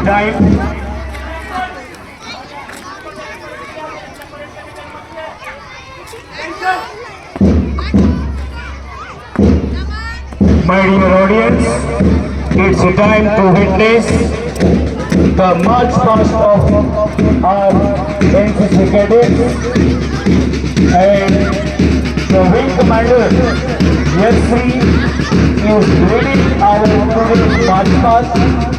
time. My dear audience, it's a time to witness the march past of our NCC cadets and the wing commander Yasri is leading our march past.